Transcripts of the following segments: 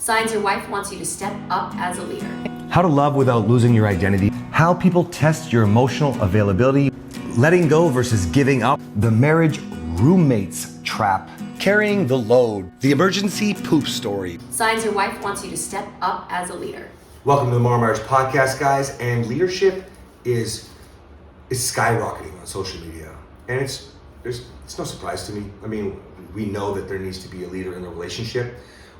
Signs your wife wants you to step up as a leader. How to love without losing your identity. How people test your emotional availability. Letting go versus giving up. The marriage roommates trap. Carrying the load. The emergency poop story. Signs your wife wants you to step up as a leader. Welcome to the Morrow Marriage podcast, guys. And leadership is skyrocketing on social media. And it's no surprise to me. I mean, we know that there needs to be a leader in the relationship.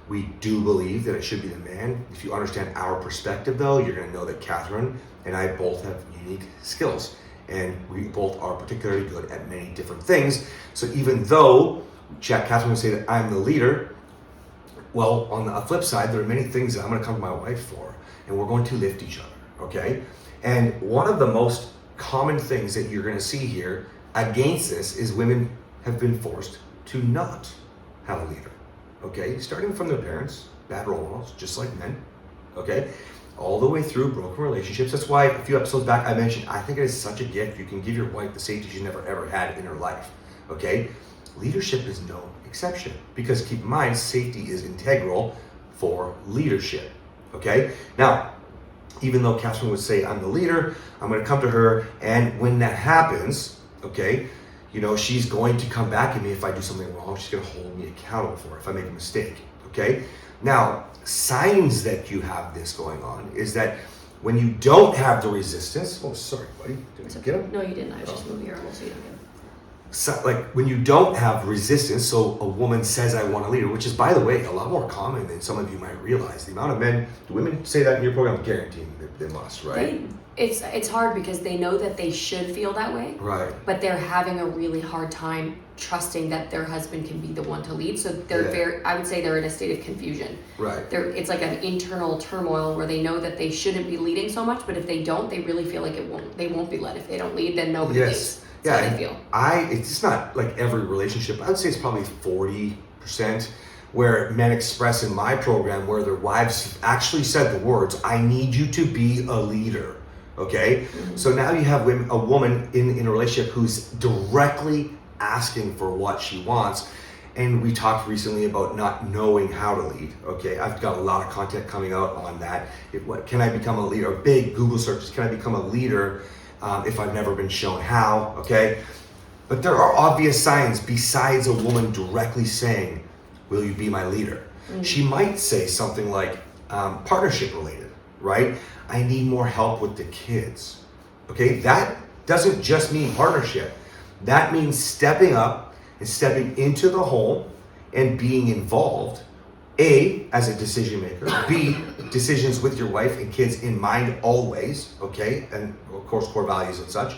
We do believe that it should be the man. If you understand our perspective, though, you're going to know that Kathryn and I both have unique skills, and we both are particularly good at many different things. So even though Kathryn would say that I'm the leader, well, on the flip side, there are many things that I'm going to come to my wife for, and we're going to lift each other, okay? And one of the most common things that you're going to see here against this is women have been forced to not have a leader. Okay, starting from their parents, bad role models, just like men, okay, all the way through broken relationships. That's why a few episodes back I mentioned, I think it is such a gift. You can give your wife the safety she never ever had in her life, okay? Leadership is no exception, because keep in mind, safety is integral for leadership, okay? Now, even though Kathryn would say I'm the leader, I'm gonna come to her, and when that happens, okay, you know, she's going to come back at me if I do something wrong. She's going to hold me accountable for it if I make a mistake, okay? Now, signs that you have this going on is that when you don't have the resistance, oh, sorry, buddy, did I get him? No, you didn't. I was just moving your elbow so you don't get him. So, like, when you don't have resistance, so a woman says, I want a leader, which is, by the way, a lot more common than some of you might realize. The amount of men, do women say that in your program? Guaranteeing they must, right? It's hard because they know that they should feel that way, right? But they're having a really hard time trusting that their husband can be the one to lead. So they're I would say they're in a state of confusion. Right. It's like an internal turmoil where they know that they shouldn't be leading so much, but if they don't, they really feel like they won't be led. If they don't lead, then nobody leads. That's how they feel. It's not like every relationship. I would say it's probably 40% where men express in my program where their wives actually said the words, I need you to be a leader. Okay, so now you have a woman in a relationship who's directly asking for what she wants. And we talked recently about not knowing how to lead. Okay, I've got a lot of content coming out on that. Can I become a leader? Big Google searches, can I become a leader if I've never been shown how? Okay, but there are obvious signs besides a woman directly saying, will you be my leader? She might say something like partnership related, right? I need more help with the kids. Okay, that doesn't just mean partnership. That means stepping up and stepping into the home and being involved, A, as a decision maker, B, decisions with your wife and kids in mind always, okay, and of course core values and such.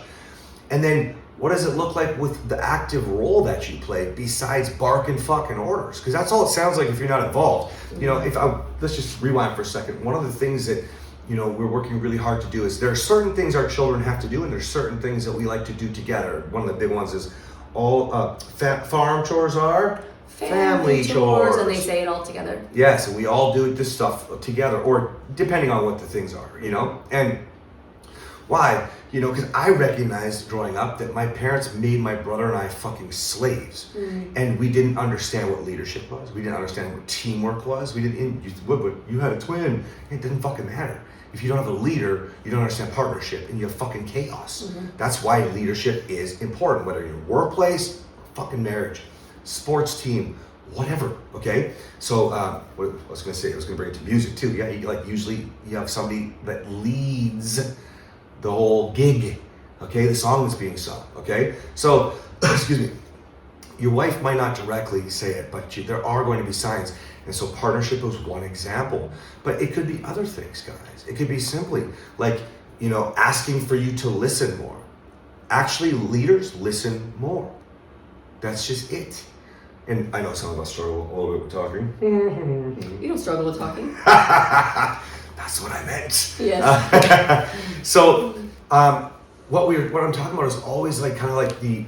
And then what does it look like with the active role that you play besides bark and fucking orders? Because that's all it sounds like if you're not involved. You know, let's just rewind for a second. One of the things that we're working really hard to do is there are certain things our children have to do, and there's certain things that we like to do together. One of the big ones is all farm chores are family chores. And they say it all together. Yes, and we all do this stuff together, or depending on what the things are, And why? Because I recognized growing up that my parents made my brother and I fucking slaves. And we didn't understand what leadership was. We didn't understand what teamwork was. You had a twin. It didn't fucking matter. If you don't have a leader, you don't understand partnership, and you have fucking chaos. That's why leadership is important, whether you're in workplace, fucking marriage, sports team, whatever, okay? So, what I was gonna say, I was gonna bring it to music too. Yeah, usually you have somebody that leads the whole gig, okay? The song that's being sung, okay? So, excuse me, your wife might not directly say it, but there are going to be signs. And so partnership was one example, but it could be other things, guys. It could be simply like, asking for you to listen more. Actually, leaders listen more. That's just it. And I know some of us struggle a little bit with talking. You don't struggle with talking. That's what I meant. Yes. So, what I'm talking about is always kind of like the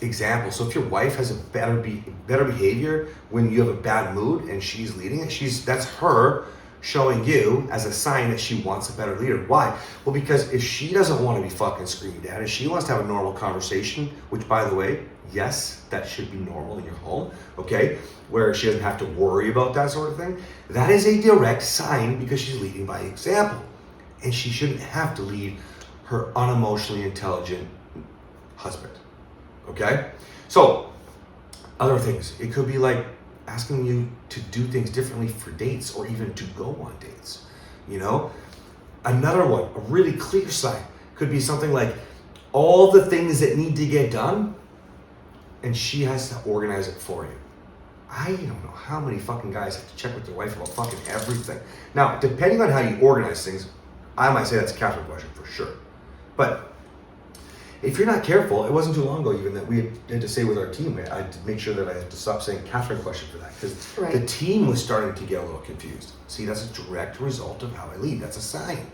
example. So if your wife has a better behavior when you have a bad mood and she's leading it, that's her showing you as a sign that she wants a better leader. Why? Well, because if she doesn't want to be fucking screamed at, if she wants to have a normal conversation, which by the way, yes, that should be normal in your home, okay, where she doesn't have to worry about that sort of thing. That is a direct sign because she's leading by example. And she shouldn't have to lead her unemotionally intelligent husband, okay? So, other things. It could be like asking you to do things differently for dates or even to go on dates, you know? Another one, a really clear sign, could be something like all the things that need to get done, and she has to organize it for you. I don't know how many fucking guys have to check with their wife about fucking everything. Now, depending on how you organize things, I might say that's a Kathryn question for sure. But if you're not careful, it wasn't too long ago even that we had to say with our team, I had to make sure that I had to stop saying Kathryn question for that because the team was starting to get a little confused. See, that's a direct result of how I lead. That's a sign,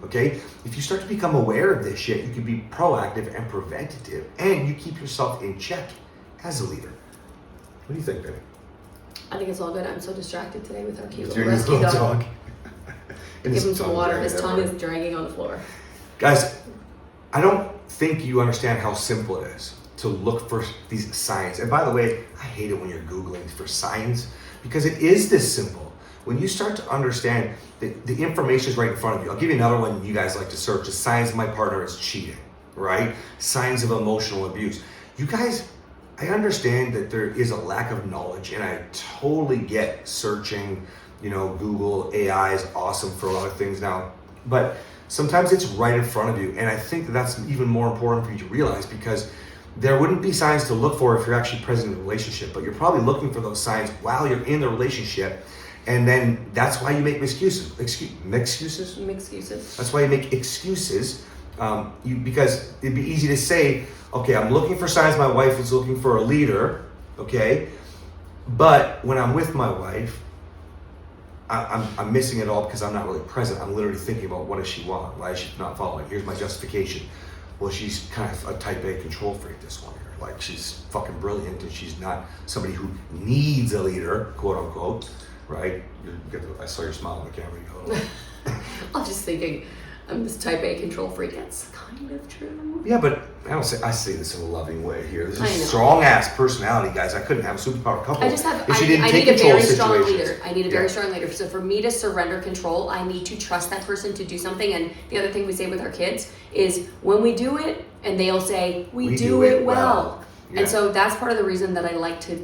okay? If you start to become aware of this shit, you can be proactive and preventative, and you keep yourself in check as a leader. What do you think, Benny? I think it's all good. I'm so distracted today with our cute With little your rescue dog. Give him some water. His tongue is dragging on the floor. Guys, I don't think you understand how simple it is to look for these signs. And by the way, I hate it when you're Googling for signs because it is this simple. When you start to understand that the information is right in front of you. I'll give you another one you guys like to search. The signs my partner is cheating, right? Signs of emotional abuse. You guys, I understand that there is a lack of knowledge and I totally get searching, Google AI is awesome for a lot of things now, but sometimes it's right in front of you. And I think that's even more important for you to realize because there wouldn't be signs to look for if you're actually present in the relationship, but you're probably looking for those signs while you're in the relationship. And then that's why you make excuses. Excuses? That's why you make excuses. Because it'd be easy to say, okay, I'm looking for signs my wife is looking for a leader, okay? But when I'm with my wife, I'm missing it all because I'm not really present. I'm literally thinking about what does she want? Why is she not following? Here's my justification. Well, she's kind of a type A control freak, this one here. Like, she's fucking brilliant and she's not somebody who needs a leader, quote unquote, right? I saw your smile on the camera. You go, I'm just thinking, I'm this type A control freak. That's kind of true. Yeah, but I say this in a loving way here. This is a strong ass personality, guys. I couldn't have a superpower couple. I need a very strong leader. I need a very strong leader. So for me to surrender control, I need to trust that person to do something. And the other thing we say with our kids is when we do it, and they'll say, we do it well. Yeah. And so that's part of the reason that I like to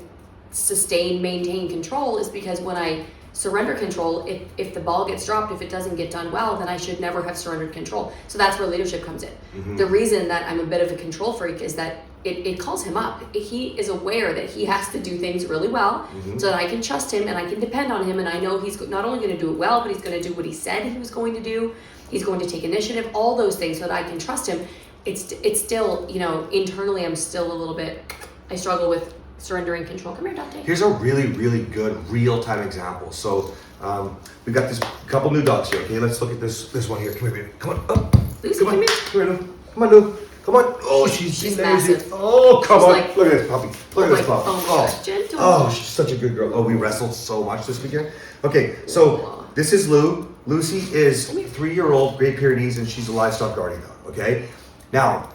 maintain control is because when I surrender control, if the ball gets dropped, if it doesn't get done well, then I should never have surrendered control. So that's where leadership comes in. Mm-hmm. The reason that I'm a bit of a control freak is that it calls him up. He is aware that he has to do things really well so that I can trust him and I can depend on him, and I know he's not only going to do it well, but he's going to do what he said he was going to do. He's going to take initiative, all those things so that I can trust him. It's still, internally I'm still a little bit, I struggle with surrendering control. Come here, Dante. Here's a really, really good real-time example. So we've got this couple new dogs here. Okay, let's look at this one here. Come here, baby. Come on. Oh, Lucy, come here. Come here, Lou. Come on, Lou. Come on. Oh, she's massive. Oh, come on. Like, look at this puppy. Look at this puppy. Oh, gentle. Oh, she's such a good girl. Oh, we wrestled so much this weekend. Okay, so this is Lou. Lucy is 3-year-old, Great Pyrenees, and she's a livestock guardian dog. Okay. Now,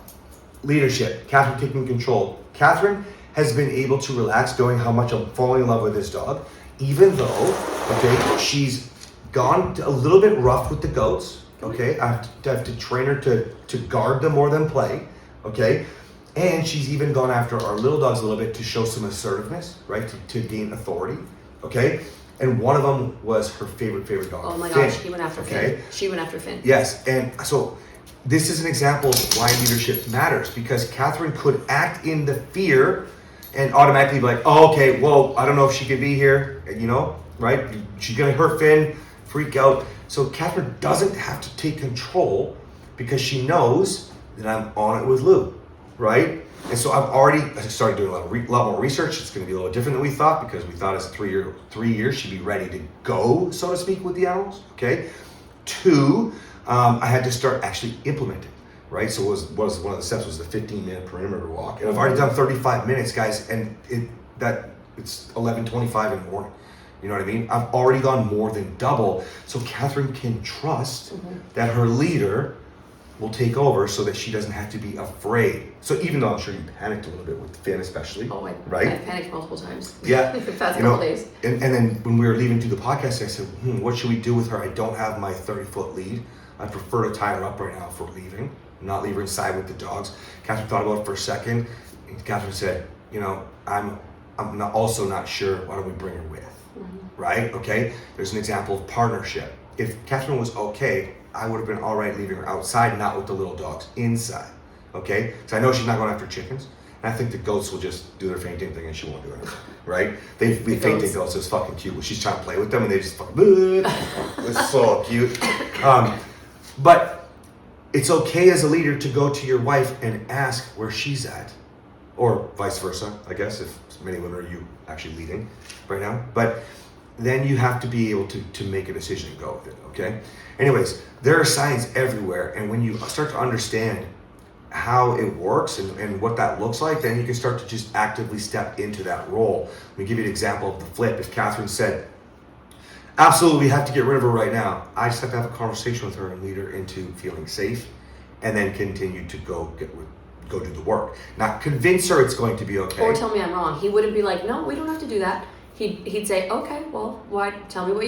leadership. Kathryn taking control. Kathryn has been able to relax knowing how much I'm falling in love with this dog, even though, she's gone a little bit rough with the goats, okay? I have to train her to guard them more than play, okay? And she's even gone after our little dogs a little bit to show some assertiveness, right? To gain authority, okay? And one of them was her favorite dog. Oh my gosh, he went after Finn. She went after Finn. Yes, and so this is an example of why leadership matters, because Kathryn could act in the fear and automatically be like, oh, okay, well, I don't know if she could be here, right? She's gonna hurt Finn, freak out. So Kathryn doesn't have to take control because she knows that I'm on it with Lou, right? And so I started doing a lot more research. It's gonna be a little different than we thought because we thought as 3 years she'd be ready to go, so to speak, with the animals, okay? 2, I had to start actually implementing. Right, so was one of the steps was the 15-minute perimeter walk, and I've already done 35 minutes, guys, and it's 11:25 in the morning. You know what I mean? I've already gone more than double, so Kathryn can trust that her leader will take over so that she doesn't have to be afraid. So even though I'm sure you panicked a little bit with Finn especially, right? I panicked multiple times. Yeah. The past couple days. And then when we were leaving to the podcast, I said, what should we do with her? I don't have my 30-foot lead. I prefer to tie her up right now if we're leaving, not leave her inside with the dogs. Kathryn thought about it for a second. And Kathryn said, I'm also not sure, why don't we bring her with? Right? Okay? There's an example of partnership. If Kathryn was okay, I would have been all right leaving her outside, not with the little dogs, inside. Okay? So I know she's not going after chickens. And I think the goats will just do their fainting thing and she won't do anything. Right? They fainting goats is fucking cute. When she's trying to play with them and they just fucking, it's so cute. But it's okay as a leader to go to your wife and ask where she's at. Or vice versa, I guess, if many women are you actually leading right now. But then you have to be able to make a decision and go with it, okay? Anyways, there are signs everywhere, and when you start to understand how it works and what that looks like, then you can start to just actively step into that role. Let me give you an example of the flip. If Kathryn said, absolutely, we have to get rid of her right now, I just have to have a conversation with her and lead her into feeling safe, and then continue to go do the work. Not convince her it's going to be okay. Or tell me I'm wrong. He wouldn't be like, no, we don't have to do that. He'd say, okay, well, why? Tell me what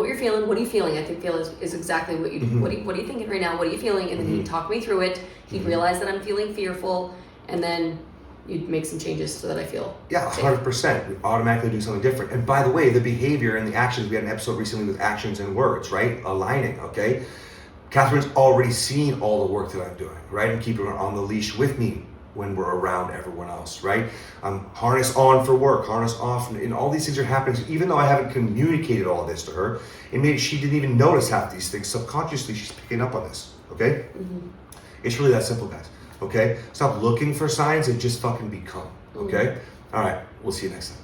you're feeling. What are you feeling? I think feel is exactly what you. What are you thinking right now? What are you feeling? And then he'd talk me through it. He'd realize that I'm feeling fearful, and then you'd make some changes so that I feel. Yeah, 100%. We automatically do something different. And by the way, the behavior and the actions. We had an episode recently with actions and words, right? Aligning. Okay. Kathryn's already seen all the work that I'm doing, right? And keeping her on the leash with me when we're around everyone else, right? Harness on for work, harness off, and all these things are happening. Even though I haven't communicated all this to her, and maybe she didn't even notice half these things, subconsciously she's picking up on this, okay? It's really that simple, guys, okay? Stop looking for signs and just fucking become, okay? All right, we'll see you next time.